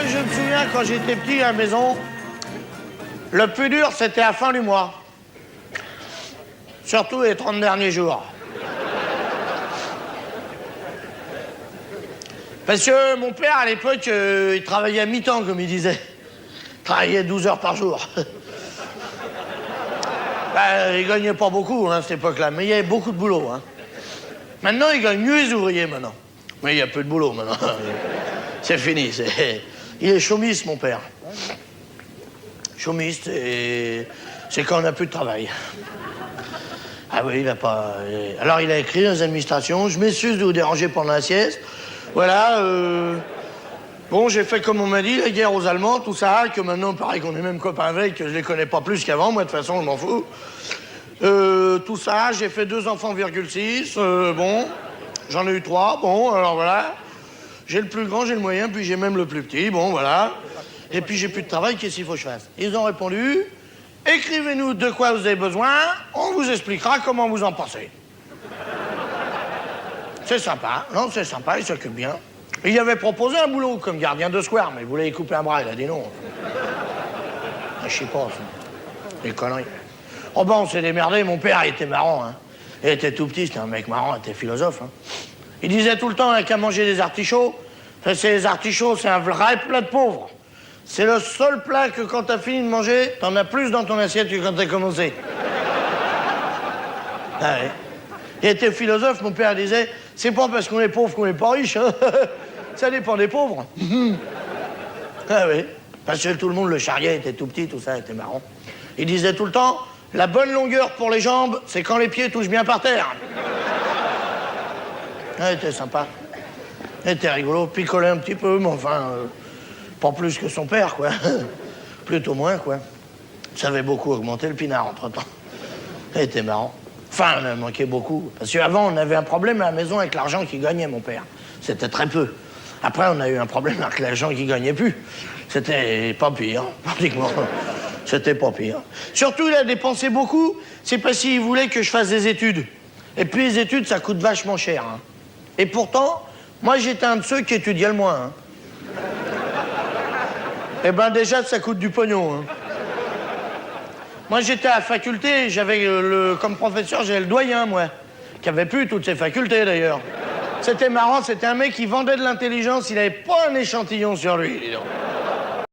mais je me souviens, quand j'étais petit à la maison, le plus dur, c'était à la fin du mois. Surtout les 30 derniers jours. Parce que mon père, à l'époque, il travaillait à mi-temps, comme il disait. Il travaillait 12 heures par jour. Ben, il gagnait pas beaucoup, hein, à cette époque-là, mais il y avait beaucoup de boulot. Hein. Maintenant, il gagne mieux les ouvriers, maintenant. Mais il y a peu de boulot, maintenant. C'est fini. Il est chômiste, mon père. Chômiste, et c'est quand on n'a plus de travail. Ah oui, il a pas... Alors, il a écrit dans les administrations, « Je m'excuse de vous déranger pendant la sieste. Voilà, bon, j'ai fait comme on m'a dit, la guerre aux Allemands, tout ça, que maintenant, pareil qu'on est même copains avec, que je les connais pas plus qu'avant, moi, de toute façon, je m'en fous. Tout ça, j'ai fait 2 enfants, ,6, bon, j'en ai eu 3, bon, alors voilà. J'ai le plus grand, j'ai le moyen, puis j'ai même le plus petit, bon, voilà. Et puis j'ai plus de travail, qu'est-ce qu'il faut que je fasse? Ils ont répondu, écrivez-nous de quoi vous avez besoin, on vous expliquera comment vous en pensez. C'est sympa, non, c'est sympa, il s'occupe bien. Il avait proposé un boulot comme gardien de square, mais il voulait y couper un bras, il a dit non. Je sais pas, ça. Des conneries. Oh ben, on s'est démerdé, mon père, il était marrant, hein. Il était tout petit, c'était un mec marrant, il était philosophe, hein. Il disait tout le temps, il n'y a qu'à manger des artichauts. C'est les artichauts, c'est un vrai plat de pauvre. C'est le seul plat que quand t'as fini de manger, t'en as plus dans ton assiette que quand t'as commencé. Ah ouais. Il était philosophe, mon père disait, c'est pas parce qu'on est pauvre qu'on est pas riche, hein. Ça dépend des pauvres. Ah oui, parce que tout le monde le charriait, était tout petit, tout ça, était marrant. Il disait tout le temps, la bonne longueur pour les jambes, c'est quand les pieds touchent bien par terre. Ah, il était sympa. Il était rigolo, picolait un petit peu, mais enfin, pas plus que son père, quoi. Plutôt moins, quoi. Ça avait beaucoup augmenté le pinard, entre-temps. Il était marrant. Enfin, on a manqué beaucoup. Parce qu'avant, on avait un problème à la maison avec l'argent qu'il gagnait, mon père. C'était très peu. Après, on a eu un problème avec l'argent qu'il gagnait plus. C'était pas pire, pratiquement. C'était pas pire. Surtout, il a dépensé beaucoup. C'est parce qu'il voulait que je fasse des études. Et puis, les études, ça coûte vachement cher. Hein. Et pourtant, moi, j'étais un de ceux qui étudiait le moins. Hein. Eh ben, déjà, ça coûte du pognon. Hein. Moi, j'étais à la faculté, j'avais comme professeur, j'avais le doyen, moi, qui avait plus toutes ses facultés, d'ailleurs. C'était marrant, c'était un mec qui vendait de l'intelligence, il n'avait pas un échantillon sur lui, dis donc.